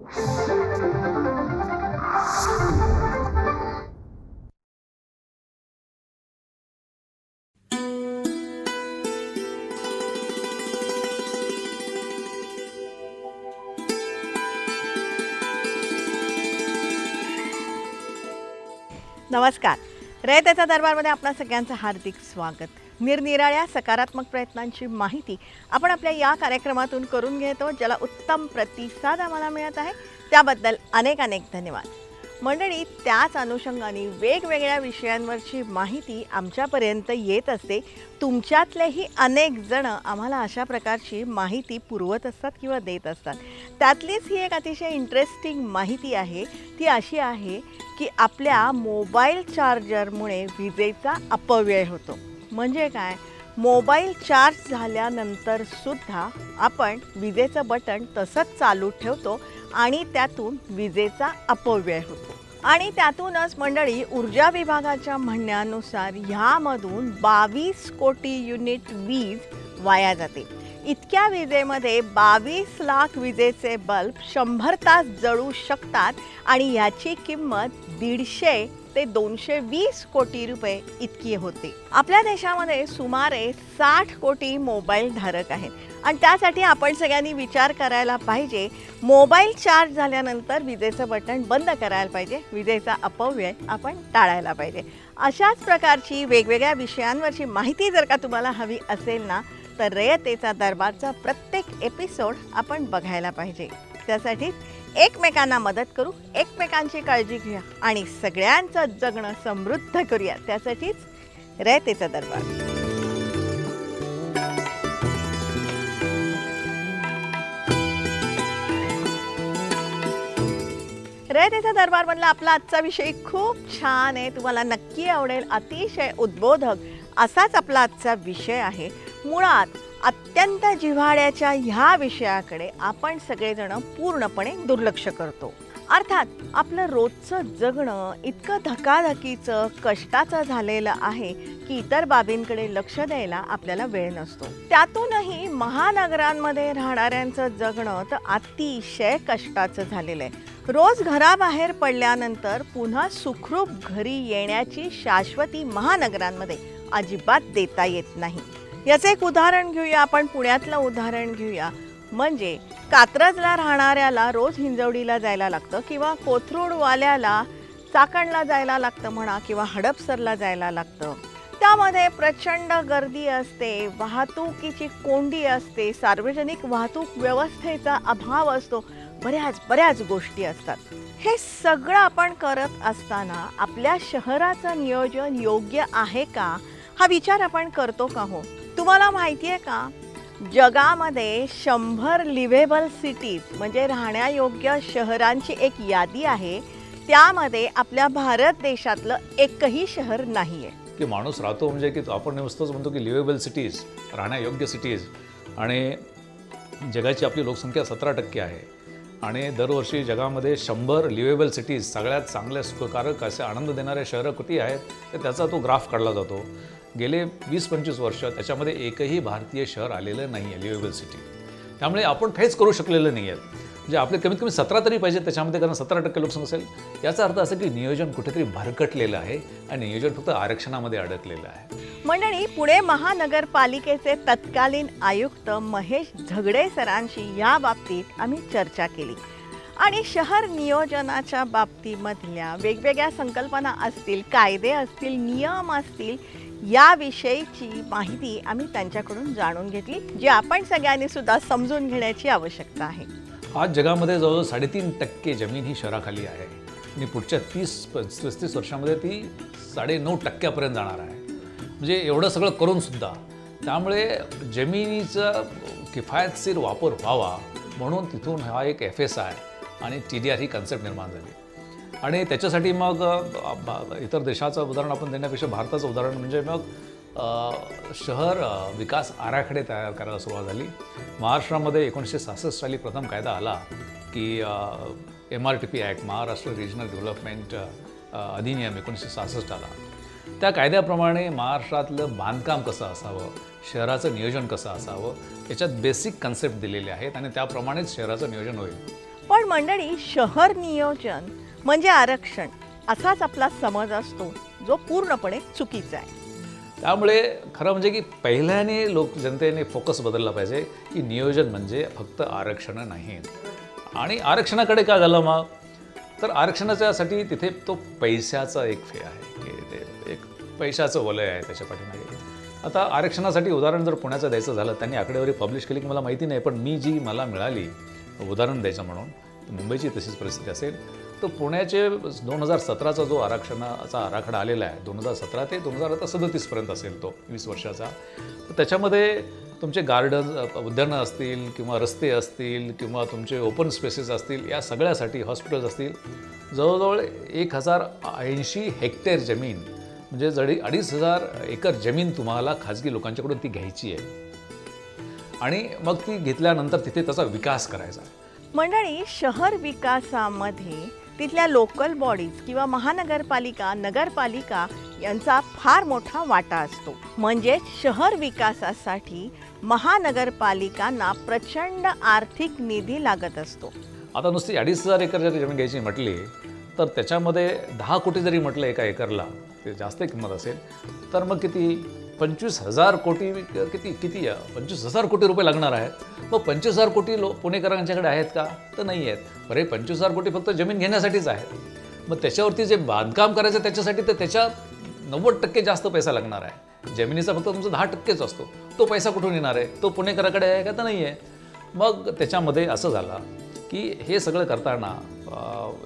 नमस्कार. रयतेचा दरबारमध्ये आपणा सगळ्यांचं हार्दिक स्वागत. निरनिराळ्या सकारात्मक प्रयत्नांची माहिती आपण आपल्या या कार्यक्रमातून करून घेतो, ज्याला उत्तम प्रतिसाद आम्हाला मिळत आहे. त्याबद्दल अनेक अनेक धन्यवाद. मंडळी, त्याच अनुषंगाने वेगवेगळ्या विषयांवरची माहिती आमच्यापर्यंत येत असते. तुमच्यातलेही अनेक जण आम्हाला अशा प्रकारची माहिती पुरवत असतात किंवा देत असतात. त्यातलीच ही एक अतिशय इंटरेस्टिंग माहिती आहे. ती अशी आहे की आपल्या मोबाईल चार्जरमुळे विजेचा अपव्यय होतो. म्हणजे काय? मोबाईल चार्ज झाल्यानंतर सुद्धा आपण विजेचं बटन तसंच चालू ठेवतो आणि त्यातून विजेचा अपव्यय होतो. आणि त्यातूनच मंडळी, ऊर्जा विभागाच्या म्हणण्यानुसार ह्यामधून 22 कोटी युनिट वीज वाया जाते. इतक्या विजेमध्ये 22 लाख विजेचे बल्ब 100 तास जळू शकतात आणि याची किंमत 150 ते 220 कोटी रुपये इतकी होते. आपल्या देशामध्ये सुमारे 60 कोटी मोबाईल धारक आहेत आणि त्यासाठी आपण सगळ्यांनी विचार करायला पाहिजे. मोबाईल चार्ज झाल्यानंतर विजेचं बटन बंद करायला पाहिजे. विजेचा अपव्यय आपण टाळायला पाहिजे. अशाच प्रकारची वेगवेगळ्या विषयांवरची माहिती जर का तुम्हाला हवी असेल ना, तर रयतेचा दरबारचा प्रत्येक एपिसोड आपण बघायला पाहिजे. त्यासाठी एकमेकांना मदत करू, एकमेकांची काळजी घेऊया आणि सगळ्यांचं जगणं समृद्ध करूया. त्यासाठीच रयतेचा दरबार. रयतेचा दरबारमधला आपला आजचा विषय खूप छान आहे. तुम्हाला नक्की आवडेल. अतिशय उद्बोधक असाच आपला आजचा विषय आहे. मुळात अत्यंत जिव्हाळ्याच्या ह्या विषयाकडे आपण सगळेजण पूर्णपणे दुर्लक्ष करतो. अर्थात आपलं रोजचं जगणं इतकं धकाधकीचं, कष्टाचं झालेलं आहे की इतर बाबींकडे लक्ष द्यायला आपल्याला वेळ नसतो. त्यातूनही महानगरांमध्ये राहणाऱ्यांचं जगणं तर अतिशय कष्टाचं झालेलं आहे. रोज घराबाहेर पडल्यानंतर पुन्हा सुखरूप घरी येण्याची शाश्वती महानगरांमध्ये अजिबात देता येत नाही. याचं एक उदाहरण घेऊया. आपण पुण्यातलं उदाहरण घेऊया. म्हणजे कात्रजला राहणाऱ्याला रोज हिंजवडीला जायला लागतं किंवा कोथरूडवाल्याला चाकणला जायला लागतं म्हणा, किंवा हडपसरला जायला लागतं. त्यामध्ये प्रचंड गर्दी असते, वाहतुकीची कोंडी असते, सार्वजनिक वाहतूक व्यवस्थेचा अभाव असतो, बऱ्याच गोष्टी असतात. हे सगळं आपण करत असताना आपल्या शहराचं नियोजन योग्य आहे का, हा विचार आपण करतो का हो? तुम्हाला माहिती आहे का, जगामध्ये 100 लिव्हेबल सिटीज म्हणजे राहण्यायोग्य शहरांची एक यादी आहे. त्यामध्ये आपल्या भारत देशातलं एकही शहर नाही आहे. की माणूस राहतो म्हणजे की आपण नुसतंच म्हणतो की लिव्हेबल सिटीज, राहण्यायोग्य सिटीज, आणि जगाची आपली लोकसंख्या 17% आहे आणि दरवर्षी जगामध्ये 100 लिव्हेबल सिटीज, सगळ्यात चांगल्या सुखकारक असे आनंद देणाऱ्या शहरं किती आहेत तर त्याचा तो ग्राफ काढला जातो. गेले 20-25 वर्ष त्याच्यामध्ये एकही भारतीय शहर आलेलं नाही आहे लिव्हेबल सिटी. त्यामुळे आपण काहीच करू शकलेलं नाही आहेत. म्हणजे आपले कमीत कमी 17 तरी पाहिजे त्याच्यामध्ये, कारण 17% लोकसंख्या असेल. याचा अर्थ असा की नियोजन कुठेतरी भरकटलेलं आहे आणि नियोजन फक्त आरक्षणामध्ये अडकलेलं आहे. मंडळी, पुणे महानगरपालिकेचे तत्कालीन आयुक्त महेश झगडे सरांशी या बाबतीत आम्ही चर्चा केली आणि शहर नियोजनाच्या बाबतीमधल्या वेगवेगळ्या संकल्पना असतील, कायदे असतील, नियम असतील, याविषयीची माहिती आम्ही त्यांच्याकडून जाणून घेतली, जी आपण सगळ्यांनी सुद्धा समजून घेण्याची आवश्यकता आहे. आज जगामध्ये जवळजवळ 3.5% जमीन ही शहराखाली आहे आणि पुढच्या 30-35 वर्षामध्ये ती 9.5% जाणार आहे. म्हणजे एवढं सगळं करून सुद्धा. त्यामुळे जमिनीचा किफायतशीर वापर व्हावा म्हणून तिथून हा एक FSI आणि TDR ही कन्सेप्ट निर्माण झाली. आणि त्याच्यासाठी मग इतर देशाचं उदाहरण आपण देण्यापेक्षा भारताचं उदाहरण म्हणजे मग शहर विकास आराखडे तयार करायला सुरुवात झाली. महाराष्ट्रामध्ये 1966 साली प्रथम कायदा आला की MRTP act, Maharashtra regional development अधिनियम 1966 आला. त्या कायद्याप्रमाणे महाराष्ट्रातलं बांधकाम कसं असावं, शहराचं नियोजन कसं असावं, याच्यात बेसिक कन्सेप्ट दिलेले आहेत आणि त्याप्रमाणेच शहराचं नियोजन होईल. पण मंडळी, शहर नियोजन म्हणजे आरक्षण असाच आपला समज असतो, जो पूर्णपणे चुकीचा आहे. त्यामुळे खरं म्हणजे की पहिल्याने जनतेने फोकस बदलला पाहिजे की नियोजन म्हणजे फक्त आरक्षणं नाहीत. आणि आरक्षणाकडे काय झालं मग, तर आरक्षणाच्यासाठी तिथे तो पैशाचा एक फे आहे की ते एक पैशाचं वलय आहे त्याच्या पाठीमागे. आता आरक्षणासाठी उदाहरण जर पुण्याचं द्यायचं झालं, त्यांनी आकडेवारी पब्लिश केली की मला माहिती नाही, पण मी मला मिळाली उदाहरण द्यायचं म्हणून, मुंबईची तशीच परिस्थिती असेल, तर पुण्याचे 2017चा जो आरक्षणाचा आराखडा आलेला आहे, 2017 ते 2037 असेल तो 20 वर्षाचा, तर त्याच्यामध्ये तुमचे गार्डन उद्यानं असतील किंवा रस्ते असतील किंवा तुमचे ओपन स्पेसेस असतील, या सगळ्यासाठी हॉस्पिटल्स असतील, जवळजवळ 1080 हेक्टर जमीन म्हणजे 2,500 एकर जमीन तुम्हाला खाजगी लोकांच्याकडून ती घ्यायची आहे आणि मग ती घेतल्यानंतर तिथे त्याचा विकास करायचा. मंडळी, शहर विकासामध्ये तिथल्या लोकल बॉडीज किंवा महानगरपालिका, नगरपालिका यांचा फार मोठा वाटा असतो. म्हणजे शहर विकासासाठी महानगरपालिकांना प्रचंड आर्थिक निधी लागत असतो. आता नुसती 2,500 एकर जरी जमीन घ्यायची म्हटली, तर त्याच्यामध्ये 10 कोटी जरी म्हटलं एका एकरला, ते जास्त किंमत असेल, तर मग किती 25,000 कोटी किती 25,000 कोटी रुपये लागणार आहेत. मग 25,000 कोटी पुणेकरांच्याकडे आहेत का, तर नाही आहेत. बरे 25,000 कोटी फक्त जमीन घेण्यासाठीच आहेत. मग त्याच्यावरती जे बांधकाम करायचं त्याच्यासाठी तर त्याच्या 90% जास्त पैसा लागणार आहे. जमिनीचा फक्त तुमचा 10%च असतो. तो पैसा कुठून येणार आहे, तो पुणेकराकडे आहे का, तर नाही आहे. मग त्याच्यामध्ये असं झालं की हे सगळं करताना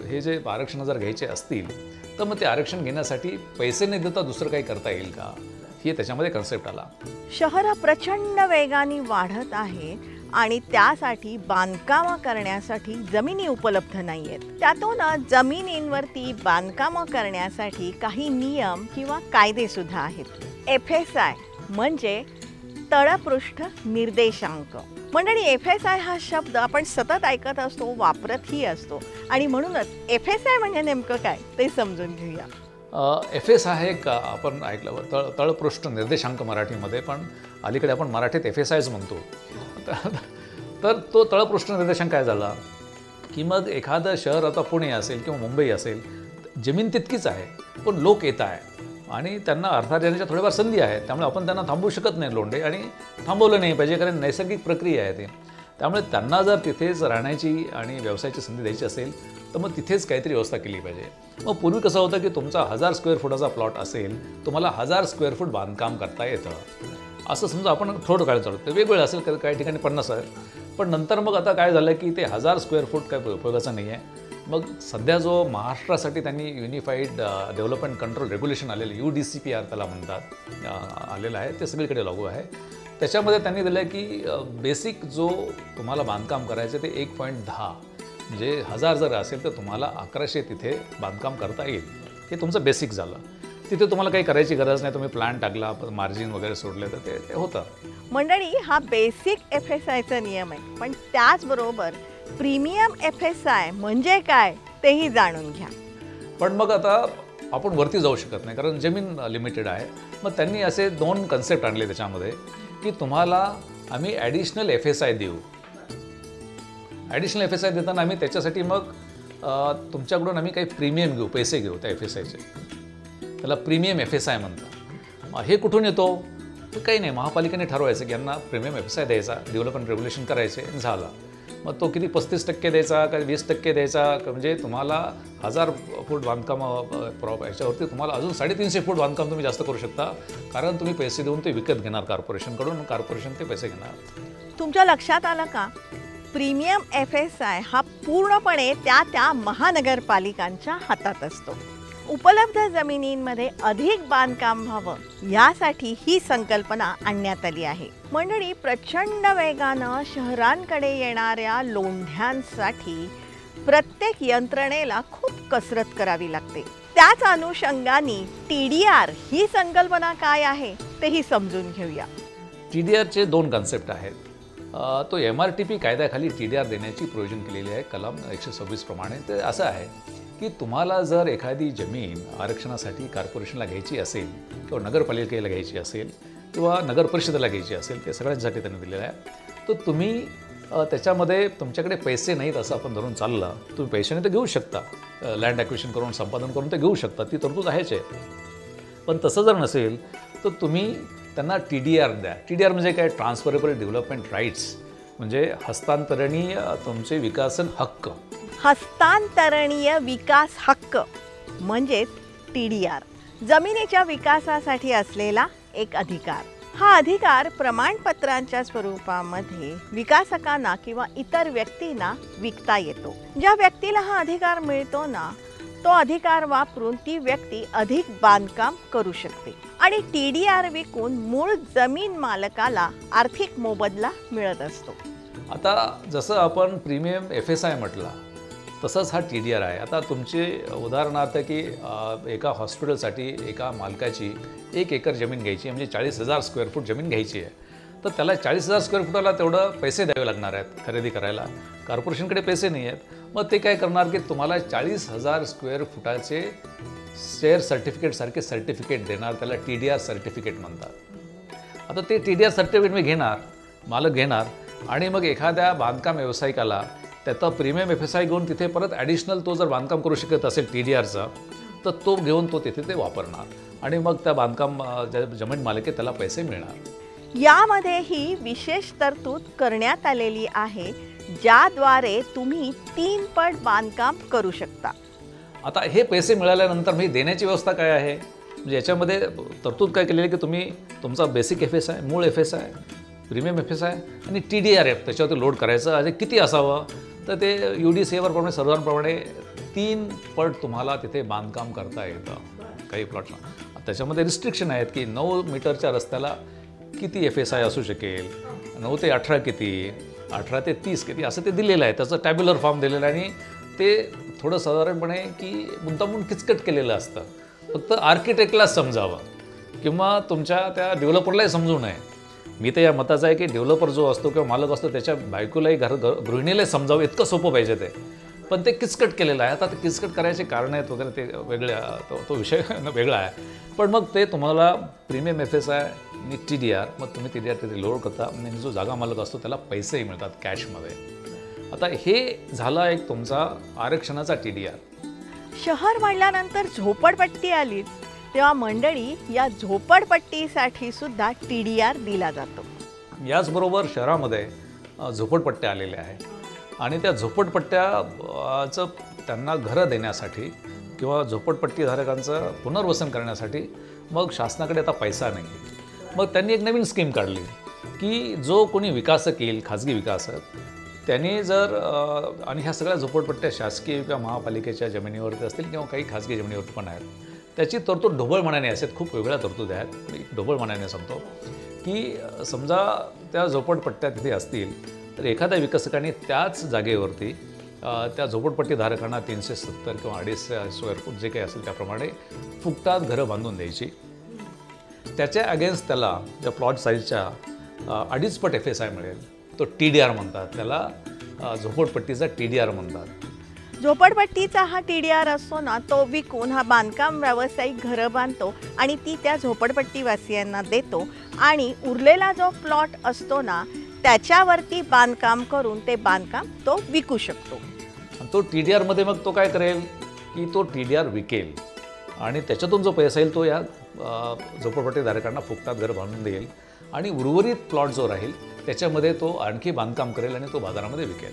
हे जे आरक्षण जर घ्यायचे असतील, तर मग ते आरक्षण घेण्यासाठी पैसे न देता दुसरं काही करता येईल का, हे त्याच्यामध्ये कन्सेप्ट आला. शहरं प्रचंड वेगाने वाढत आहेत आणि त्यासाठी बांधकामं करण्यासाठी जमिनी उपलब्ध नाही आहेत. त्यातून जमिनींवरती बांधकामं करण्यासाठी काही नियम किंवा कायदे सुद्धा आहेत. FSI म्हणजे तळपृष्ठ निर्देशांक. मंडळी, FSI हा शब्द आपण सतत ऐकत असतो, वापरतही असतो, आणि म्हणूनच FSI म्हणजे नेमकं काय ते समजून घेऊया. FSI हे एक आपण ऐकलं तळपृष्ठ निर्देशांक मराठीमध्ये, पण अलीकडे आपण मराठीत FSIच म्हणतो. तर तो तळपृष्ठ निर्देशांक काय झाला की मग एखादं शहर, आता पुणे असेल किंवा मुंबई असेल, जमीन तितकीच आहे, पण लोक येत आहे आणि त्यांना अर्थात येण्याच्या थोड्याफार संधी आहेत. त्यामुळे आपण त्यांना थांबवू शकत नाही लोंढे, आणि थांबवलं नाही पाहिजे, कारण नैसर्गिक प्रक्रिया आहे ती. त्यामुळे त्यांना जर तिथेच राहण्याची आणि व्यवसायाची संधी द्यायची असेल, तर मग तिथेच काहीतरी व्यवस्था केली पाहिजे. मग पूर्वी कसं होतं की तुमचा 1000 स्क्वेअर फुटाचा प्लॉट असेल, तुम्हाला 1000 स्क्वेअर फूट बांधकाम करता येतं. असं समजा आपण थोडं काळ चालू, ते वेगवेगळं असेल, काही ठिकाणी 50 आहे. पण नंतर मग आता काय झालं की ते 1000 स्क्वेअर फूट काय उपयोगाचं नाही आहे. मग सध्या जो महाराष्ट्रासाठी त्यांनी युनिफाईड डेव्हलपमेंट कंट्रोल रेग्युलेशन आलेलं, UDCPR त्याला म्हणतात, आलेलं आहे, ते सगळीकडे लागू आहे. त्याच्यामध्ये त्यांनी दिलं आहे की बेसिक जो तुम्हाला बांधकाम करायचं ते 1.10, म्हणजे 1000 जर असेल तर तुम्हाला 1100 तिथे बांधकाम करता येईल. हे तुमचं बेसिक झालं. तिथे तुम्हाला काही करायची गरज नाही, तुम्ही प्लॅन टाकला, मार्जिन वगैरे सोडले तर ते होतं. मंडळी, हा बेसिक FSIचा नियम आहे, पण त्याचबरोबर प्रीमियम FSI म्हणजे काय तेही जाणून घ्या. पण मग आता आपण वरती जाऊ शकत नाही, कारण जमीन लिमिटेड आहे. मग त्यांनी असे 2 कन्सेप्ट आणले त्याच्यामध्ये की तुम्हाला आम्ही ॲडिशनल FSI देऊ. ॲडिशनल FSI देताना आम्ही त्याच्यासाठी मग तुमच्याकडून आम्ही काही प्रीमियम घेऊ, पैसे घेऊ त्या FSIचे. त्याला प्रीमियम FSI म्हणतात. हे कुठून येतो, तर काही नाही, महापालिकेने ठरवायचं की यांना प्रीमियम FSI द्यायचा, डेव्हलपमेंट रेग्युलेशन करायचे, झाला. मग तो किती 35% द्यायचा का 20% द्यायचा, म्हणजे तुम्हाला 1000 फूट बांधकाम याच्यावरती तुम्हाला अजून 350 फूट बांधकाम तुम्ही जास्त करू शकता, कारण तुम्ही पैसे देऊन ते विकत घेणार कॉर्पोरेशनकडून, कॉर्पोरेशन ते पैसे घेणार. तुमच्या लक्षात आलं का, प्रीमियम FSI हा पूर्णपणे त्या महानगरपालिकांच्या हातात असतो. उपलब्ध जमिनींमध्ये अधिक बांधकाम व्हावं यासाठी ही संकल्पना आणण्यात आली आहे. मंडळी, प्रचंड वेगानं शहरांकडे येणाऱ्या लोंढ्यांसाठी प्रत्येक यंत्रणेला खूप कसरत करावी लागते. त्याच अनुषंगाने TDR ही संकल्पना काय आहे तेही समजून घेऊया. TDRचे 2 कन्सेप्ट आहेत. तो MRTP कायद्याखाली TDR देण्याची प्रोव्हिजन केलेली आहे कलम 126 प्रमाणे. ते असं आहे की तुम्हाला जर एखादी जमीन आरक्षणासाठी कॉर्पोरेशनला घ्यायची असेल किंवा नगरपालिकेला घ्यायची असेल किंवा नगर परिषदेला घ्यायची असेल, ते सगळ्यांसाठी त्यांनी दिलेलं आहे, तर तुम्ही त्याच्यामध्ये तुमच्याकडे पैसे नाहीत असं आपण धरून चाललं, तुम्ही पैशाने तर घेऊ शकता, लँड ॲक्विशन करून संपादन करून ते घेऊ शकता, ती तरतूद आहेच आहे. पण तसं जर नसेल तर तुम्ही त्यांना TDR द्या. TDR म्हणजे काय? ट्रान्सफरेबल डेव्हलपमेंट राईट्स, म्हणजे हस्तांतरणीय तुमचे विकासन हक्क. हस्तांतरणीय विकास हक्क म्हणजेच TDR, जमिनीच्या विकासासाठी असलेला एक अधिकार. हा अधिकार प्रमाणपत्रांच्या स्वरूपामध्ये विकासकांना किंवा इतर व्यक्तींना विकता येतो. ज्या व्यक्तीला हा अधिकार मिळतो ना, तो अधिकार वापरून ती व्यक्ती अधिक बांधकाम करू शकते आणि TDR विकून मूळ जमीन मालकाला आर्थिक मोबदला मिळत असतो. आता जसं आपण प्रीमियम FSI म्हटला तसंच हा TDR आहे. आता तुमचे उदाहरणार्थ की एका हॉस्पिटलसाठी एका मालकाची 1 एकर जमीन घ्यायची, म्हणजे 40,000 स्क्वेअर फूट जमीन घ्यायची आहे, तर त्याला 40,000 स्क्वेअर फुटाला तेवढं पैसे द्यावे लागणार आहेत खरेदी करायला. कॉर्पोरेशनकडे पैसे नाही आहेत. मग ते काय करणार की तुम्हाला 40,000 स्क्वेअर फुटाचे शेअर सर्टिफिकेटसारखे सर्टिफिकेट देणार, त्याला TDR सर्टिफिकेट म्हणतात. आता ते TDR सर्टिफिकेट मी घेणार, मालक घेणार, आणि मग एखाद्या बांधकाम व्यावसायिकाला त्याचा प्रीमियम FSI घेऊन तिथे परत ॲडिशनल तो जर बांधकाम करू शकत असेल TDRचा, तर तो घेऊन तो तिथे ते वापरणार आणि मग त्या बांधकाम जमीन मालकी त्याला पैसे मिळणार. यामध्ये ही विशेष तरतूद करण्यात आलेली आहे, ज्याद्वारे तुम्ही 3 पट बांधकाम करू शकता. आता हे पैसे मिळाल्यानंतर मी देण्याची व्यवस्था काय आहे, म्हणजे याच्यामध्ये तरतूद काय केलेली आहे की तुम्ही तुमचा बेसिक FSI, मूळ FSI, प्रीमियम FSI आणि TDR त्याच्यावरती लोड करायचं. आणि किती असावं, तर ते UDCAवर प्रमाणे सर्वांप्रमाणे 3 पट तुम्हाला तिथे बांधकाम करता येतं काही प्लॉटला. त्याच्यामध्ये रिस्ट्रिक्शन आहेत की 9 मीटरच्या रस्त्याला किती FSI असू शकेल, 9 ते 18 किती, 18 ते 30 किती, असं ते दिलेलं आहे. त्याचं टॅब्युलर फॉर्म दिलेलं आहे आणि ते थोडं साधारणपणे की मुद्दामून किचकट केलेलं असतं. फक्त आर्किटेक्टलाच समजावं किंवा तुमच्या त्या डेव्हलपरलाही समजू नये. मी तर या मताचा आहे की डेव्हलपर जो असतो किंवा मालक असतो त्याच्या बायकोलाही गृहिणीलाही समजावं, इतकं सोपं पाहिजे ते. पण ते किचकट केलेलं आहे. आता ते किचकट करायचे कारणं आहेत वगैरे, ते वेगळे, तो विषय वेगळा आहे. पण मग ते तुम्हाला प्रीमियम FSI आणि TDR, मग तुम्ही TDR तिथे लोड करता आणि जो जागा मालक असतो त्याला पैसेही मिळतात कॅशमध्ये. आता हे झाला एक तुमचा आरक्षणाचा TDR. शहर वाढल्यानंतर झोपडपट्टी आलीच, तेव्हा मंडळी या झोपडपट्टीसाठी सुद्धा TDR दिला जातो. याचबरोबर शहरामध्ये झोपडपट्ट्या आलेल्या आहेत आणि त्या झोपडपट्ट्याचं त्यांना घरं देण्यासाठी किंवा झोपडपट्टीधारकांचं पुनर्वसन करण्यासाठी मग शासनाकडे आता पैसा नाही. मग त्यांनी एक नवीन स्कीम काढली की जो कोणी विकासक येईल, खाजगी विकासक, त्यांनी जर आणि ह्या सगळ्या झोपडपट्ट्या शासकीय किंवा महापालिकेच्या जमिनीवरती असतील किंवा काही खाजगी जमिनीवरती पण आहेत, त्याची तरतूद ढोबळमानाने आहेत. खूप वेगळ्या तरतूद आहेत. मी ढोबळमानाने सांगतो की समजा त्या झोपडपट्ट्या तिथे असतील तर एखाद्या विकासकाने त्याच जागेवरती त्या झोपडपट्टीधारकांना 370 किंवा 250 स्क्वेअर फूट जे काही असेल त्याप्रमाणे फुकटात घरं बांधून द्यायची. त्याच्या अगेन्स्ट त्याला ज्या प्लॉट साईजच्या 2.5 पट FSI मिळेल, तो TDR म्हणतात त्याला, झोपडपट्टीचा TDR म्हणतात. झोपडपट्टीचा हा TDR असतो ना, तो विकून हा बांधकाम व्यावसायिक घरं बांधतो आणि ती त्या झोपडपट्टीवासियांना देतो आणि उरलेला जो प्लॉट असतो ना, त्याच्यावरती बांधकाम करून ते बांधकाम तो विकू शकतो. तो TDRमध्ये मग तो काय करेल की तो TDR विकेल आणि त्याच्यातून जो पैसा येईल तो या झोपडपट्टीधारकांना फुकटात घर बांधून देईल आणि उर्वरित प्लॉट जो राहील त्याच्यामध्ये तो आणखी बांधकाम करेल आणि तो बाजारामध्ये विकेल.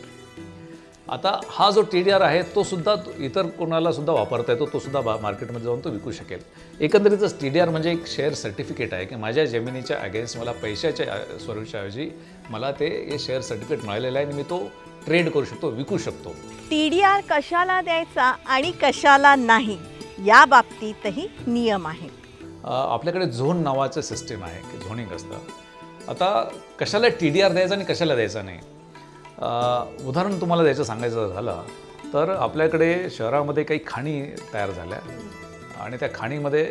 आता हा जो TDR आहे तो सुद्धा इतर कोणाला सुद्धा वापरता येतो, तो सुद्धा मार्केटमध्ये जाऊन तो विकू शकेल. एकंदरीतच TDR म्हणजे एक शेअर सर्टिफिकेट आहे की माझ्या जमिनीच्या अगेन्स्ट मला पैशाच्या स्वरूपाच्या ऐवजी मला ते शेअर सर्टिफिकेट मिळालेलं आहे आणि मी तो ट्रेड करू शकतो, विकू शकतो. TDR कशाला द्यायचा आणि कशाला नाही या बाबतीतही नियम आहेत. आपल्याकडे झोन नावाचं सिस्टीम आहे की झोनिंग असतं. आता कशाला TDR द्यायचा आणि कशाला द्यायचा नाही, उदाहरण तुम्हाला द्यायचं सांगायचं झालं तर आपल्याकडे शहरामध्ये काही खाणी तयार झाल्या आणि त्या खाणीमध्ये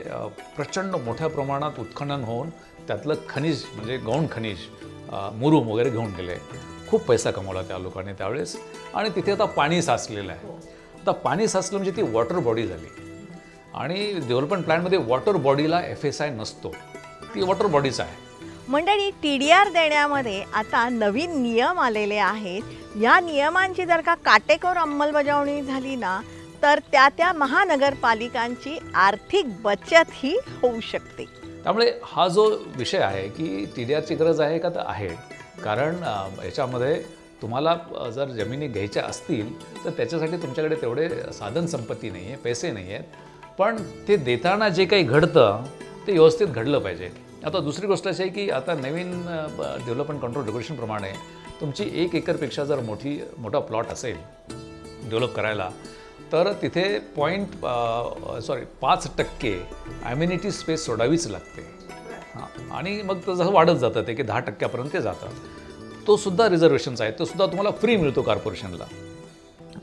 प्रचंड मोठ्या प्रमाणात उत्खनन होऊन त्यातलं खनिज म्हणजे गौण खनिज, मुरूम वगैरे घेऊन गेले. खूप पैसा कमवला त्या लोकांनी त्यावेळेस आणि तिथे आता पाणी साचलेलं आहे. आता पाणी साचलं म्हणजे ती वॉटर बॉडी झाली आणि डेव्हलपमेंट प्लॅनमध्ये वॉटर बॉडीला FSI नसतो, ती वॉटर बॉडीच आहे. मंडळी, TDR देण्यामध्ये आता नवीन नियम आलेले आहेत. या नियमांची जर का काटेकोर अंमलबजावणी झाली ना तर त्या महानगरपालिकांची आर्थिक बचतही होऊ शकते. त्यामुळे हा जो विषय आहे की TDRची गरज आहे का, तर आहे. कारण याच्यामध्ये तुम्हाला जर जमिनी घ्यायच्या असतील तर त्याच्यासाठी तुमच्याकडे तेवढे साधन संपत्ती नाही आहे, पैसे नाही आहेत. पण ते देताना जे काही घडतं ते व्यवस्थित घडलं पाहिजे. आता दुसरी गोष्ट अशी आहे की आता नवीन डेव्हलपमेंट कंट्रोल रेग्युलेशनप्रमाणे तुमची 1 एकरपेक्षा जर मोठा प्लॉट असेल डेव्हलप करायला तर तिथे 5% ॲम्युनिटी स्पेस सोडावीच लागते. हां, आणि मग तसं वाढत जातं ते की 10% ते जातं. तो सुद्धा रिझर्वेशन्स आहे, तो सुद्धा तुम्हाला फ्री मिळतो कॉर्पोरेशनला.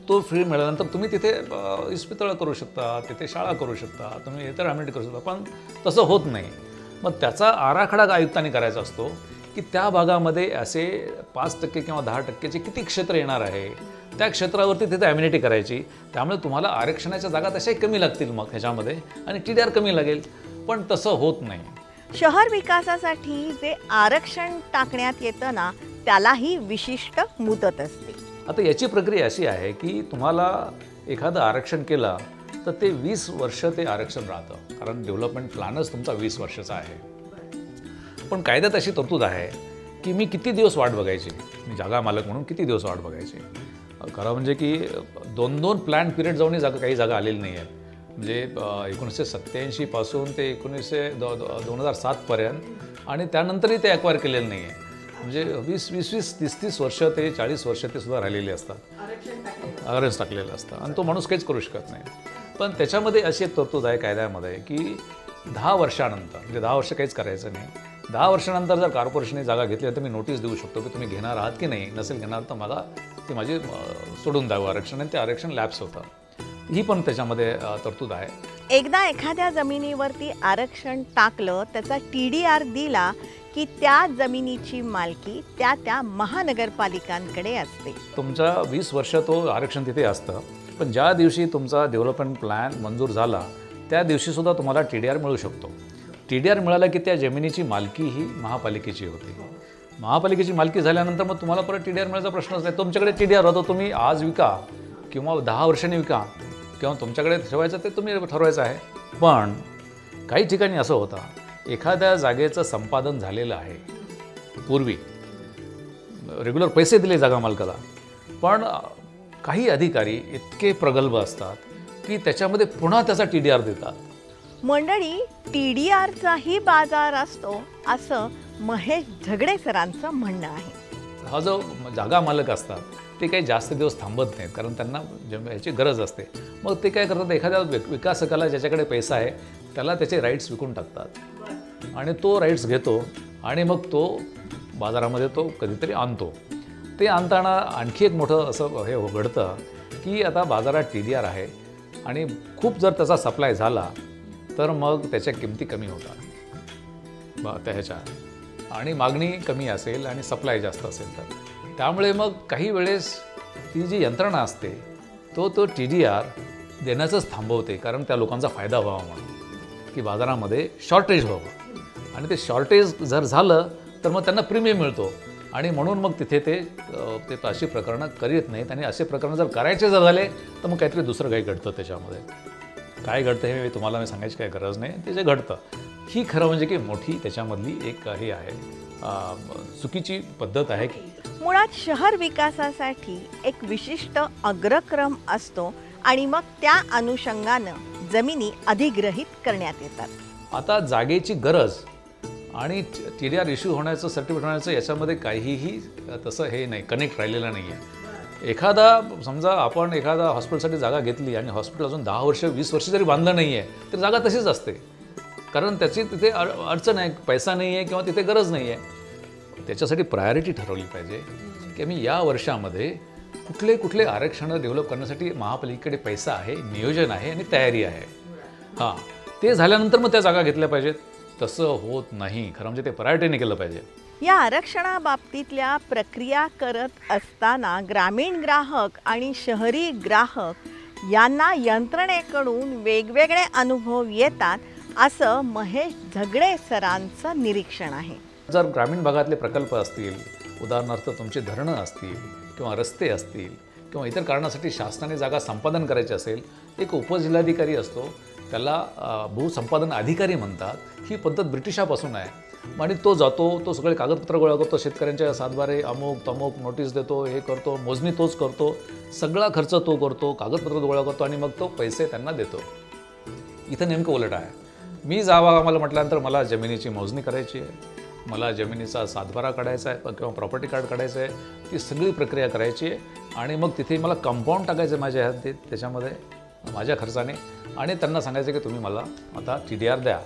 तो फ्री मिळाल्यानंतर तुम्ही तिथे इस्पितळं करू शकता, तिथे शाळा करू शकता, तुम्ही इतर ॲम्युनिटी करू शकता. पण तसं होत नाही. मग त्याचा आराखडा आयुक्तांनी करायचा असतो की त्या भागामध्ये असे 5% किंवा 10%चे किती क्षेत्र येणार आहे, त्या क्षेत्रावरती तिथे ॲम्युनिटी करायची. त्यामुळे तुम्हाला आरक्षणाच्या जागा तशाही कमी लागतील मग ह्याच्यामध्ये आणि TDR कमी लागेल. पण तसं होत नाही. शहर विकासासाठी जे आरक्षण टाकण्यात येतं ना त्यालाही विशिष्ट मुदत असते. आता याची प्रक्रिया अशी आहे की तुम्हाला एखादं आरक्षण केलं तर ते 20 वर्ष ते आरक्षण राहतं. कारण डेव्हलपमेंट प्लॅनच तुमचा 20 वर्षाचा आहे. पण कायद्यात अशी तरतूद आहे की मी किती दिवस वाट बघायची, मी जागा मालक म्हणून किती दिवस वाट बघायची. खरं म्हणजे की 2 प्लॅन पिरियड जाऊन काही जागा आलेली नाही आहेत. म्हणजे 1987 पासून ते 2007पर्यंत आणि त्यानंतरही ते ॲक्वायर केलेलं नाही आहे. म्हणजे 20, 30 वर्ष ते 40 वर्ष ते सुद्धा राहिलेले असतात, आरक्षण टाकलेलं असतं आणि तो माणूस काहीच करू शकत नाही. पण त्याच्यामध्ये अशी एक तरतूद आहे कायद्यामध्ये की 10 वर्षानंतर, म्हणजे 10 वर्ष काहीच करायचं नाही, 10 वर्षानंतर जर कॉर्पोरेशनने जागा घेतली तर मी नोटीस देऊ शकतो की तुम्ही घेणार आहात की नाही. नसेल घेणार तर मला ते माझी सोडून द्यावं आरक्षण आणि ते आरक्षण लॅप्स होतं. ही पण त्याच्यामध्ये तरतूद आहे. एकदा एखाद्या जमिनीवरती आरक्षण टाकलं, त्याचा TDR दिला की त्या जमिनीची मालकी त्या महानगरपालिकांकडे असते. तुमचा 20 वर्ष तो आरक्षण तिथे असतं. पण ज्या दिवशी तुमचा डेव्हलपमेंट प्लॅन मंजूर झाला त्या दिवशीसुद्धा तुम्हाला TDR मिळू शकतो. TDR मिळाला की त्या जमिनीची मालकी ही महापालिकेची होती. महापालिकेची मालकी झाल्यानंतर मग तुम्हाला परत TDR मिळायचा प्रश्नच नाही. तुमच्याकडे TDR होतो, तुम्ही आज विका किंवा 10 वर्षांनी विका किंवा तुमच्याकडे ठेवायचं ते तुम्ही ठरवायचं आहे. पण काही ठिकाणी असं होतं, एखाद्या जागेचं संपादन झालेलं आहे पूर्वी, रेग्युलर पैसे दिले जागा मालकाला, पण काही अधिकारी इतके प्रगल्भ असतात की त्याच्यामध्ये पुन्हा त्याचा TDR देतात. मंडळी, TDRचाही बाजार असतो असं महेश झगडे सरांचं म्हणणं आहे. हा जो जागा मालक असतात ते काही जास्त दिवस थांबत नाहीत, कारण त्यांना याची गरज असते. मग ते काय करतात, एखाद्या विकासकाला ज्याच्याकडे पैसा आहे त्याला त्याचे राईट्स विकून टाकतात आणि तो राईट्स घेतो आणि मग तो बाजारामध्ये तो कधीतरी आणतो. ते आणताना आणखी एक मोठं असं हे घडतं की आता बाजारात TDR आहे आणि खूप जर त्याचा सप्लाय झाला तर मग त्याच्या किमती कमी होतात ह्याच्या, आणि मागणी कमी असेल आणि सप्लाय जास्त असेल तर त्यामुळे मग काही वेळेस ती जी यंत्रणा असते तो TDR देण्याचंच थांबवते. कारण त्या लोकांचा फायदा व्हावा म्हणून की बाजारामध्ये शॉर्टेज व्हावं, आणि ते शॉर्टेज जर झालं तर मग त्यांना प्रीमियम मिळतो आणि म्हणून मग तिथे ते अशी प्रकरणं करीत नाहीत. आणि असे प्रकरणं जर करायचे झाले तर मग काहीतरी दुसरं काही घडतं. त्याच्यामध्ये काय घडतं हे तुम्हाला सांगायची काही गरज नाही, ते जे घडतं ही खरं म्हणजे की मोठी त्याच्यामधली एक हे आहे, चुकीची पद्धत आहे. मुळात शहर विकासासाठी एक विशिष्ट अग्रक्रम असतो आणि मग त्या अनुषंगानं जमिनी अधिग्रहित करण्यात येतात. आता जागेची गरज आणि TDR इश्यू होण्याचं, सर्टिफिकेट होण्याचं याच्यामध्ये काहीही तसं हे नाही, कनेक्ट राहिलेलं नाही आहे. एखादा समजा आपण एखादा हॉस्पिटलसाठी जागा घेतली आणि हॉस्पिटल अजून 10 वर्ष 20 वर्ष जरी बांधलं नाही आहे तर जागा तशीच असते, कारण त्याची तिथे अडचण आहे, पैसा नाही आहे किंवा तिथे गरज नाही आहे. त्याच्यासाठी प्रायोरिटी ठरवली पाहिजे की आम्ही या वर्षामध्ये कुठले आरक्षणं डेव्हलप करण्यासाठी महापालिकेकडे पैसा आहे, नियोजन आहे आणि तयारी आहे. हां, ते झाल्यानंतर मग त्या जागा घेतल्या पाहिजेत. तसं होत नाही. खरं म्हणजे ते प्रायोरिटीने केलं पाहिजे. या आरक्षणाबाबतीतल्या प्रक्रिया करत असताना ग्रामीण ग्राहक आणि शहरी ग्राहक यांना यंत्रणेकडून वेगवेगळे अनुभव येतात असं महेश झगडे सरांचं निरीक्षण आहे. जर ग्रामीण भागातले प्रकल्प असतील, उदाहरणार्थ तुमची धरणं असतील किंवा रस्ते असतील किंवा इतर कारणासाठी शासनाने जागा संपादन करायची असेल, एक उपजिल्हाधिकारी असतो, त्याला भूसंपादन अधिकारी म्हणतात. ही पद्धत ब्रिटिशापासून आहे. आणि तो जातो, तो सगळे कागदपत्र गोळा करतो, शेतकऱ्यांच्या सातबारे अमुक तमुक नोटीस देतो, हे करतो, मोजणी तोच करतो, सगळा खर्च तो करतो, कागदपत्र गोळा करतो आणि मग तो पैसे त्यांना देतो. इथं नेमकं उलट आहे. मी जावा आम्हाला म्हटल्यानंतर मला जमिनीची मोजणी करायची आहे, मला जमिनीचा सातबारा काढायचा आहे किंवा प्रॉपर्टी कार्ड काढायचं आहे, ती सगळी प्रक्रिया करायची आहे आणि मग तिथे मला कंपाऊंड टाकायचं आहे माझ्या हद्दीत त्याच्यामध्ये माझ्या खर्चाने आणि त्यांना सांगायचं की तुम्ही मला आता TDR द्या.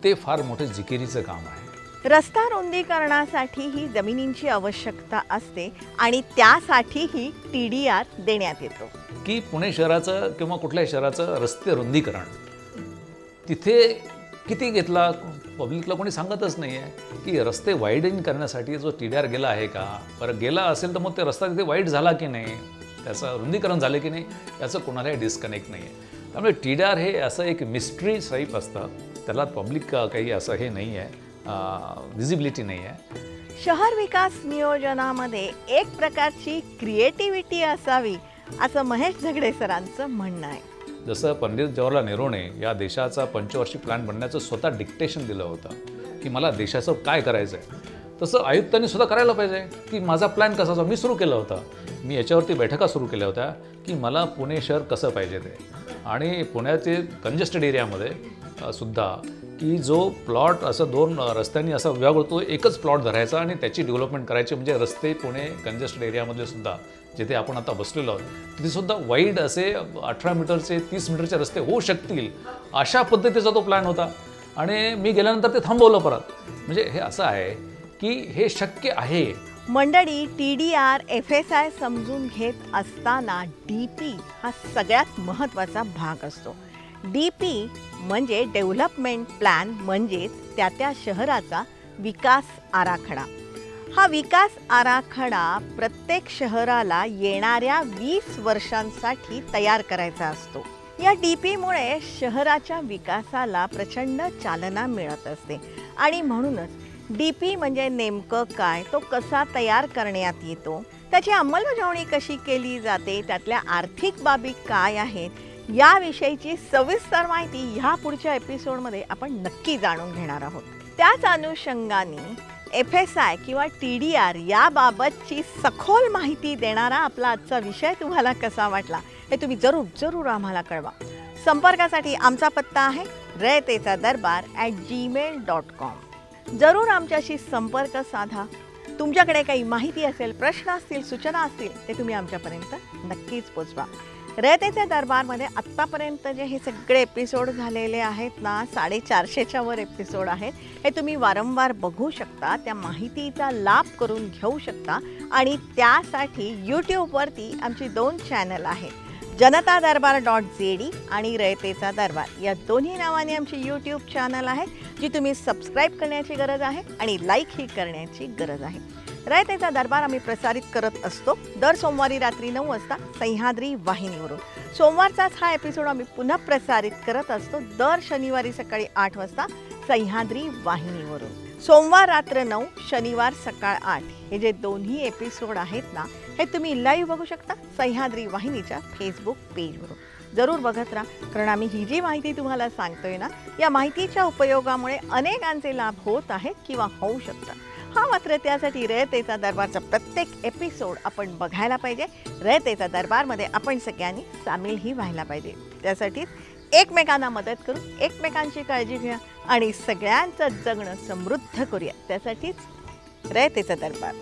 ते फार मोठे जिकिरीचं काम आहे. रस्ता रुंदीकरणासाठी ही जमिनींची आवश्यकता असते आणि त्यासाठीही TDR देण्यात येतो. की पुणे शहराचं किंवा कुठल्याही शहराचं रस्ते रुंदीकरण तिथे किती घेतला पब्लिकला कोणी सांगतच नाही आहे की रस्ते वाईडन करण्यासाठी जो TDR गेला आहे का, बरं गेला असेल तर मग ते रस्ता तिथे वाईड झाला की नाही, त्याचं रुंदीकरण झालं की नाही, याचं कोणालाही डिस्कनेक्ट नाही आहे. त्यामुळे TDR हे असं एक मिस्ट्री टाईप असतं, त्याला पब्लिक काही असं हे नाही आहे, व्हिजिबिलिटी नाही आहे. शहर विकास नियोजनामध्ये एक प्रकारची क्रिएटिव्हिटी असावी असं महेश झगडे सरांचं म्हणणं आहे. जसं पंडित जवाहरलाल नेहरूने या देशाचा पंचवार्षिक प्लॅन बनण्याचं स्वतः डिक्टेशन दिलं होतं की मला देशाचं काय करायचं आहे, तसं आयुक्तांनी सुद्धा करायला पाहिजे की माझा प्लॅन कसा. मी सुरू केला होता, मी याच्यावरती बैठका सुरू केल्या होत्या की मला पुणे शहर कसं पाहिजे ते, आणि पुण्यातील कंजेस्टेड एरियामध्ये सुद्धा की जो प्लॉट असं 2 रस्त्यांनी असा विभाग होतो, एकच प्लॉट धरायचा आणि त्याची डेव्हलपमेंट करायची. म्हणजे रस्ते पुणे कंजेस्टेड एरियामध्ये सुद्धा जिथे आपण आता बसलेलो आहोत तिथे सुद्धा वाईड असे 18 मीटरचे 30 मीटरचे रस्ते होऊ शकतील, अशा पद्धतीचा तो प्लॅन होता. आणि मी गेल्यानंतर ते थांबवलं परत. म्हणजे हे असं आहे की हे शक्य आहे. मंडळी, TDR FSI समजून घेत असताना DP हा सगळ्यात महत्त्वाचा भाग असतो. DP म्हणजे डेव्हलपमेंट प्लॅन, म्हणजेच त्या शहराचा विकास आराखडा. हा विकास आराखडा प्रत्येक शहराला येणाऱ्या 20 वर्षांसाठी तयार करायचा असतो. या DPमुळे शहराच्या विकासाला प्रचंड चालना मिळत असते आणि म्हणूनच DP म्हणजे नेमकं काय, तो कसा तयार करण्यात येतो, त्याची अंमलबजावणी कशी केली जाते, त्यातल्या आर्थिक बाबी काय आहेत, याविषयीची सविस्तर माहिती ह्या पुढच्या एपिसोडमध्ये आपण नक्की जाणून घेणार आहोत. त्याच अनुषंगाने FSI किंवा TDR याबाबतची सखोल माहिती देणारा आपला आजचा विषय तुम्हाला कसा वाटला हे तुम्ही जरूर आम्हाला कळवा. संपर्कासाठी आमचा पत्ता आहे raytechadarbar@gmail.com. जरूर आमच्याशी संपर्क साधा. तुमच्याकडे काही माहिती असेल, प्रश्न असतील, सूचना असतील, ते तुम्ही आमच्यापर्यंत नक्कीच पोचवा. रयतेच्या दरबारमध्ये आत्तापर्यंत जे हे सगळे एपिसोड झालेले आहेत ना, 450च्या वर एपिसोड आहेत, हे तुम्ही वारंवार बघू शकता, त्या माहितीचा लाभ करून घेऊ शकता. आणि त्यासाठी यूट्यूबवरती आमची 2 चॅनल आहेत, जनतादरबार.zd आणि रयतेचा दरबार या दोन्ही नावाने आमची यूट्यूब चॅनल आहे, जी तुम्ही सबस्क्राईब करण्याची गरज आहे आणि लाईकही करण्याची गरज आहे. रयतेचा दरबार आम्ही प्रसारित करत असतो दर सोमवारी रात्री 9 वाजता सह्याद्री वाहिनीवरून. सोमवारचाच हा एपिसोड आम्ही पुन्हा प्रसारित करत असतो दर शनिवारी सकाळी 8 वाजता सह्याद्री वाहिनीवरून. सोमवार रात्र 9, शनिवार सकाळ 8 हे जे दोन्ही एपिसोड आहेत ना, हे तुम्ही लाईव्ह बघू शकता सह्याद्री वाहिनीच्या फेसबुक पेजवरून. जरूर बघत राहा, कारण आम्ही ही जी माहिती तुम्हाला सांगतोय ना, या माहितीच्या उपयोगामुळे अनेकांचे लाभ होत आहेत किंवा होऊ शकतात. हा मात्र त्यासाठी रयतेचा दरबारचा प्रत्येक एपिसोड आपण बघायला पाहिजे. रयतेचा दरबारमध्ये आपण सगळ्यांनी सामीलही व्हायला पाहिजे. त्यासाठीच एकमेकांना मदत करू, एकमेकांची काळजी घ्या आणि सगळ्यांचं जगणं समृद्ध करूया. त्यासाठीच रयतेचा दरबार.